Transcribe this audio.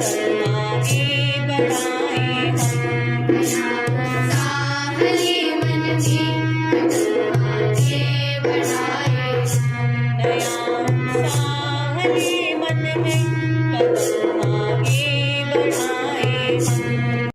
कदम आगे बढ़ाए हम। साहले मन में कदम आगे बढ़ाए हम। नया उत्साह ले मन में कदम आगे बढ़ाए हम।